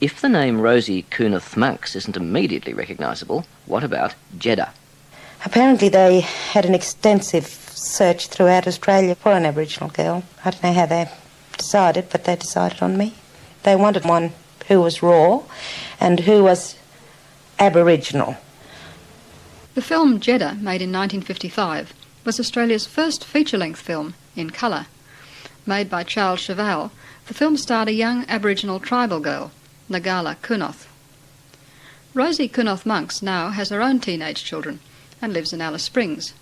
If the name Rosie Kunith-Monks isn't immediately recognisable, what about Jedda? Apparently they had an extensive search throughout Australia for an Aboriginal girl. I don't know how they decided, but they decided on me. They wanted one who was raw and who was Aboriginal. The film Jedda, made in 1955, was Australia's first feature-length film in colour. Made by Charles Cheval, the film starred a young Aboriginal tribal girl, Nagala Kunoth. Rosie Kunoth-Monks now has her own teenage children and lives in Alice Springs.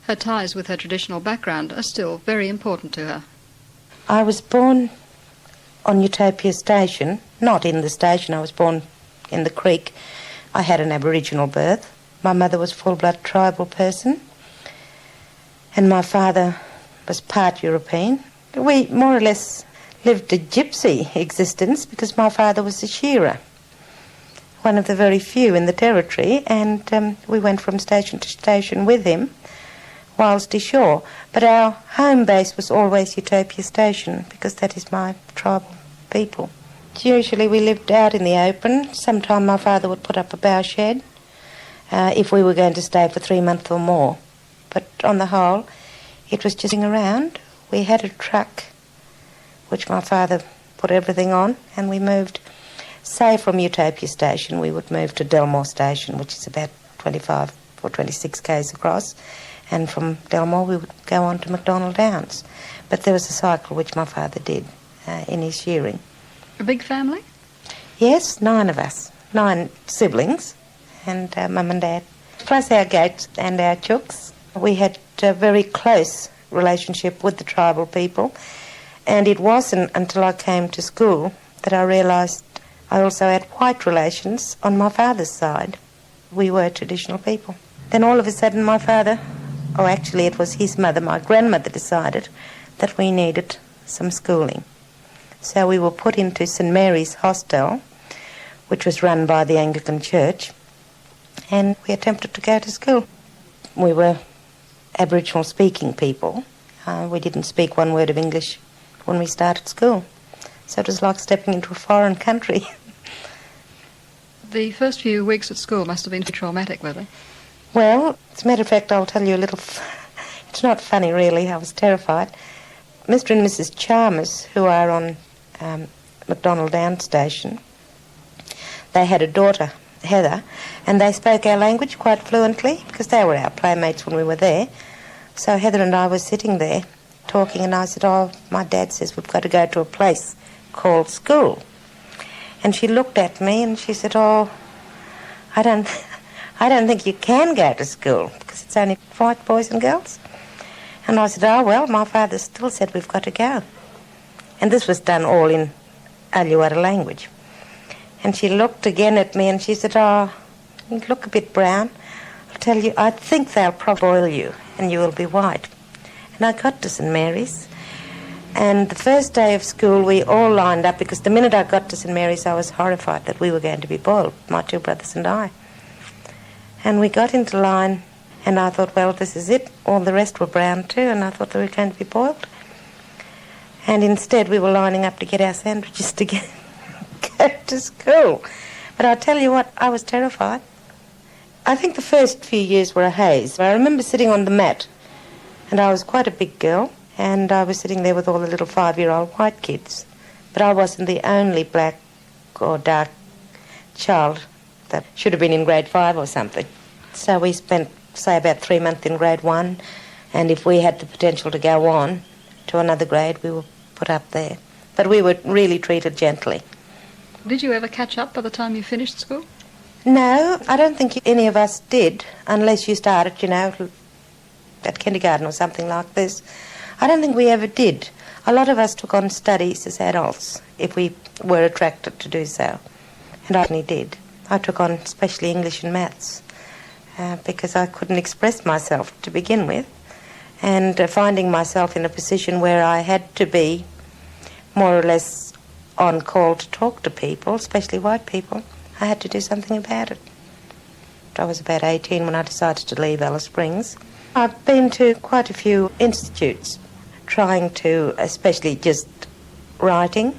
Her ties with her traditional background are still very important to her. I was born on Utopia Station, not in the station, I was born in the creek. I had an Aboriginal birth. My mother was a full-blood tribal person, and my father was part European. We more or less lived a gypsy existence because my father was a shearer, one of the very few in the territory, and we went from station to station with him whilst ashore. But our home base was always Utopia Station because that is my tribal people. Usually we lived out in the open. Sometime my father would put up a bough shed if we were going to stay for 3 months or more. But on the whole, it was just around. We had a truck which my father put everything on, and we moved, say from Utopia Station, we would move to Delmore Station, which is about 25 or 26 k's across, and from Delmore we would go on to McDonald Downs. But there was a cycle which my father did in his shearing. A big family? Yes, 9 of us, 9 siblings, and mum and dad, plus our goats and our chooks. We had a very close relationship with the tribal people, and it wasn't until I came to school that I realised I also had white relations on my father's side. We were traditional people. Then all of a sudden my father, or actually it was his mother, my grandmother, decided that we needed some schooling. So we were put into St Mary's Hostel, which was run by the Anglican Church, and we attempted to go to school. We were Aboriginal speaking people. We didn't speak one word of English when we started school. So it was like stepping into a foreign country. The first few weeks at school must have been traumatic, were they? Well, as a matter of fact, I'll tell you a little... It's not funny, really. I was terrified. Mr. and Mrs. Chalmers, who are on McDonald Downs Station, they had a daughter, Heather, and they spoke our language quite fluently because they were our playmates when we were there. So Heather and I were sitting there talking, and I said, "Oh, my dad says we've got to go to a place called school." And she looked at me and she said, "Oh, I don't think you can go to school because it's only white boys and girls." And I said, "Oh, well, my father still said we've got to go." And this was done all in Aluwara language. And she looked again at me and she said, "Oh, you look a bit brown. I'll tell you, I think they'll probably boil you and you will be white." And I got to St Mary's. And the first day of school, we all lined up because the minute I got to St Mary's, I was horrified that we were going to be boiled, my 2 brothers and I. And we got into line, and I thought, well, this is it. All the rest were brown too, and I thought they were going to be boiled. And instead, we were lining up to get our sandwiches to go to school. But I'll tell you what, I was terrified. I think the first few years were a haze. I remember sitting on the mat, and I was quite a big girl, and I was sitting there with all the little 5-year-old white kids. But I wasn't the only black or dark child that should have been in grade 5 or something. So we spent, say, about 3 months in grade 1, and if we had the potential to go on to another grade, we were put up there. But we were really treated gently. Did you ever catch up by the time you finished school? No, I don't think any of us did, unless you started, at kindergarten or something like this. I don't think we ever did. A lot of us took on studies as adults, if we were attracted to do so. And I only did. I took on especially English and maths because I couldn't express myself to begin with. And finding myself in a position where I had to be more or less on call to talk to people, especially white people, I had to do something about it. I was about 18 when I decided to leave Alice Springs. I've been to quite a few institutes trying to, especially just writing,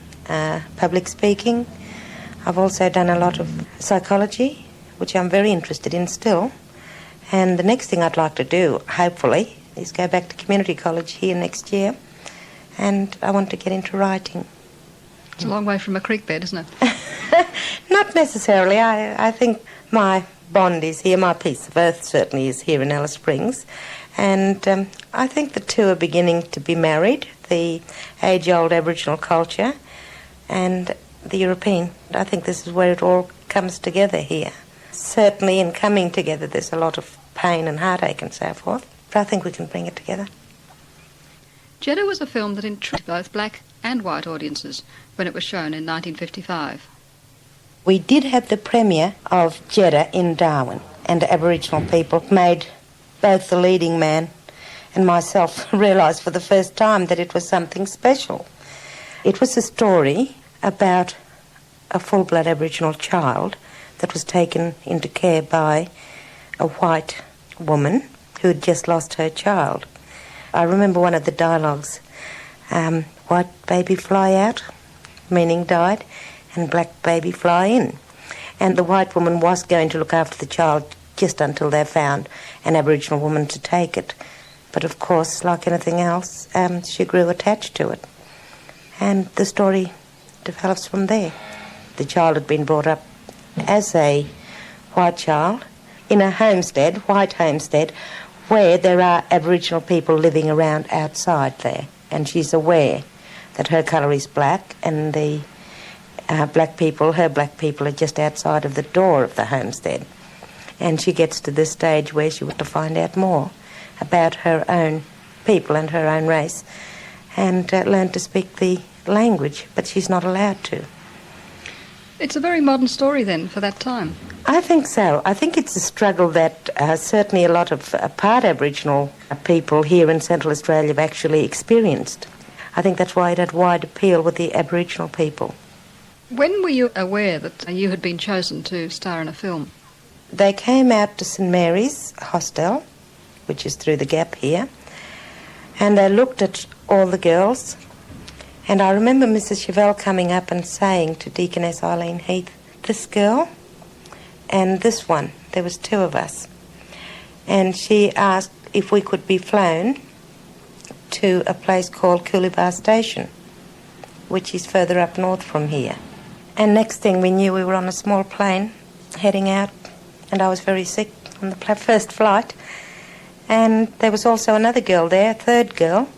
public speaking. I've also done a lot of psychology, which I'm very interested in still. And the next thing I'd like to do, hopefully, is go back to community college here next year. And I want to get into writing. It's a long way from a creek bed, isn't it? Not necessarily. I think my bond is here, my piece of earth certainly is here in Alice Springs. And I think the two are beginning to be married, the age-old Aboriginal culture and the European. I think this is where it all comes together here. Certainly in coming together there's a lot of pain and heartache and so forth, but I think we can bring it together. Jedda was a film that intrigued both black and white audiences when it was shown in 1955. We did have the premiere of Jedda in Darwin, and Aboriginal people made both the leading man and myself realise for the first time that it was something special. It was a story about a full-blood Aboriginal child that was taken into care by a white woman who had just lost her child. I remember one of the dialogues, white baby fly out, meaning died, and black baby fly in. And the white woman was going to look after the child just until they found an Aboriginal woman to take it. But of course, like anything else, she grew attached to it. And the story develops from there. The child had been brought up as a white child in a homestead, white homestead, where there are Aboriginal people living around outside there. And she's aware that her colour is black and the her black people are just outside of the door of the homestead. And she gets to this stage where she wants to find out more about her own people and her own race and learn to speak the language, but she's not allowed to. It's a very modern story then for that time. I think so. I think it's a struggle that certainly a lot of part Aboriginal people here in Central Australia have actually experienced. I think that's why it had wide appeal with the Aboriginal people. When were you aware that you had been chosen to star in a film? They came out to St Mary's Hostel, which is through the gap here, and they looked at all the girls. And I remember Mrs Chevelle coming up and saying to Deaconess Eileen Heath, this girl and this one, there was two of us. And she asked if we could be flown to a place called Coolibah Station, which is further up north from here. And next thing we knew, we were on a small plane heading out, and I was very sick on the first flight. And there was also another girl there, a third girl,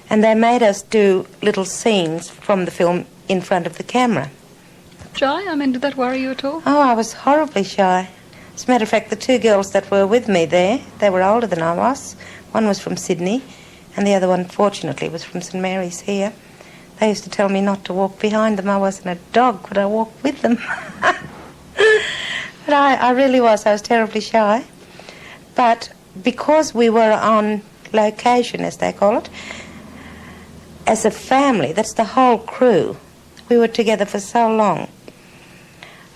and they made us do little scenes from the film in front of the camera. Shy? I mean, did that worry you at all? Oh, I was horribly shy. As a matter of fact, the two girls that were with me there, they were older than I was. One was from Sydney, and the other one, fortunately, was from St Mary's here. They used to tell me not to walk behind them. I wasn't a dog, but I walked with them. But I really was. I was terribly shy. But because we were on location, as they call it, as a family, that's the whole crew, we were together for so long.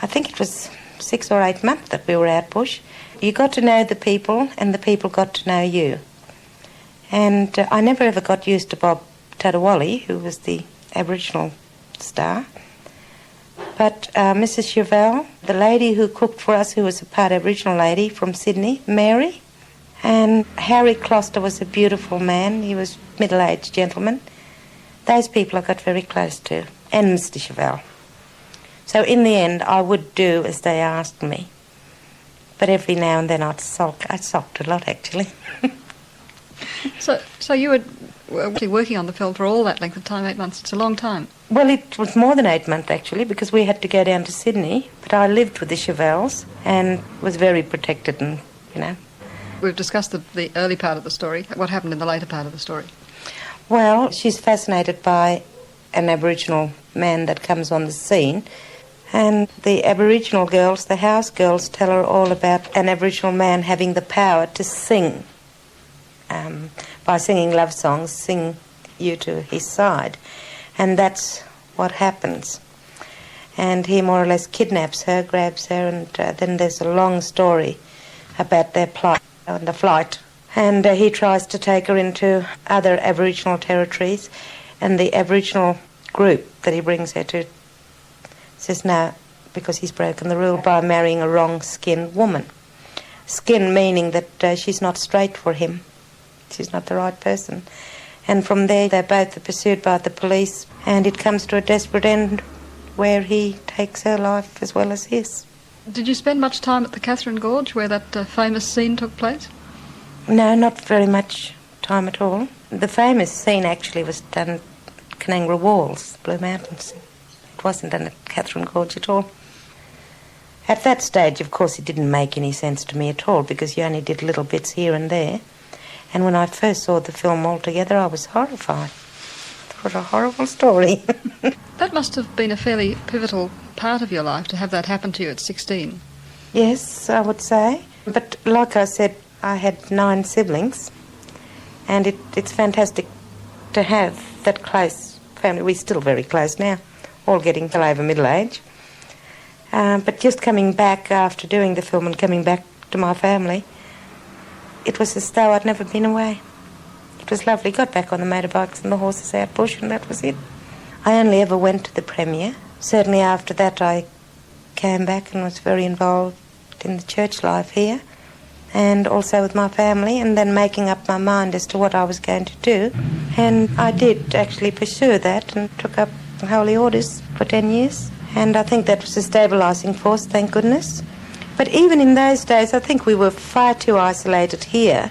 I think it was 6 or 8 months that we were out bush. You got to know the people, and the people got to know you. And I never ever got used to Bob Tadawali, who was the Aboriginal star. But Mrs Chevelle, the lady who cooked for us, who was a part Aboriginal lady from Sydney, Mary, and Harry Closter was a beautiful man. He was a middle-aged gentleman. Those people I got very close to, and Mr Chevelle. So in the end, I would do as they asked me. But every now and then I'd sulk. I sulked a lot, actually. So you were actually working on the film for all that length of time, 8 months. It's a long time. Well, it was more than 8 months, actually, because we had to go down to Sydney. But I lived with the Chevelles and was very protected and, you know. We've discussed the early part of the story. What happened in the later part of the story? Well, she's fascinated by an Aboriginal man that comes on the scene. And the Aboriginal girls, the house girls, tell her all about an Aboriginal man having the power to sing. By singing love songs, sing you to his side. And that's what happens. And he more or less kidnaps her, grabs her, and then there's a long story about their plight and the flight. And he tries to take her into other Aboriginal territories, and the Aboriginal group that he brings her to says no, because he's broken the rule by marrying a wrong-skinned woman. Skin meaning that she's not straight for him. She's not the right person. And from there, they both are pursued by the police, and it comes to a desperate end where he takes her life as well as his. Did you spend much time at the Catherine Gorge where that famous scene took place? No, not very much time at all. The famous scene actually was done at Canangra Walls, Blue Mountains. It wasn't done at Catherine Gorge at all. At that stage, of course, it didn't make any sense to me at all because you only did little bits here and there. And when I first saw the film altogether, I was horrified. What a horrible story. That must have been a fairly pivotal part of your life to have that happen to you at 16. Yes, I would say. But like I said, I had 9 siblings, and it's fantastic to have that close family. We're still very close now, all getting well over middle age. But just coming back after doing the film and coming back to my family, it was as though I'd never been away. It was lovely. Got back on the motorbikes and the horses out bush, and that was it. I only ever went to the premiere. Certainly after that I came back and was very involved in the church life here, and also with my family, and then making up my mind as to what I was going to do. And I did actually pursue that and took up Holy Orders for 10 years. And I think that was a stabilising force, thank goodness. But even in those days, I think we were far too isolated here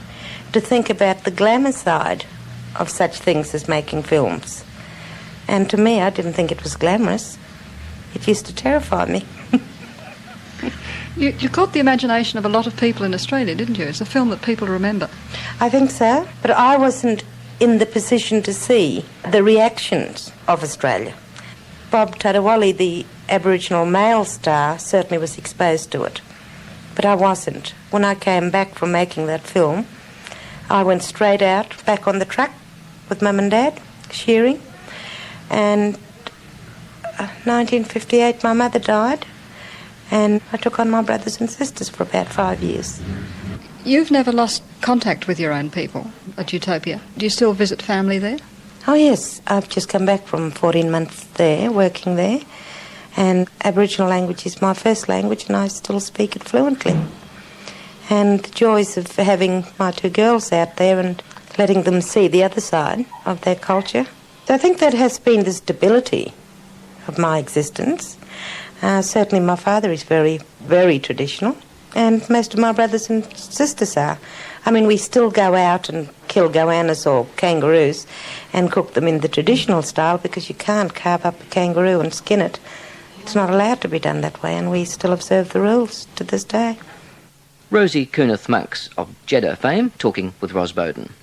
to think about the glamour side of such things as making films. And to me, I didn't think it was glamorous. It used to terrify me. You caught the imagination of a lot of people in Australia, didn't you? It's a film that people remember. I think so, but I wasn't in the position to see the reactions of Australia. Bob Tadawali, the Aboriginal male star, certainly was exposed to it, but I wasn't. When I came back from making that film, I went straight out, back on the truck with Mum and Dad, shearing, and 1958 my mother died, and I took on my brothers and sisters for about 5 years. You've never lost contact with your own people at Utopia. Do you still visit family there? Oh yes, I've just come back from 14 months there, working there, and Aboriginal language is my first language and I still speak it fluently. And the joys of having my 2 girls out there and letting them see the other side of their culture. So I think that has been the stability of my existence. Certainly my father is very, very traditional, and most of my brothers and sisters are. I mean, we still go out and kill goannas or kangaroos and cook them in the traditional style because you can't carve up a kangaroo and skin it. It's not allowed to be done that way, and we still observe the rules to this day. Rosie Kunith-Mux of Jedda fame talking with Ros Bowden.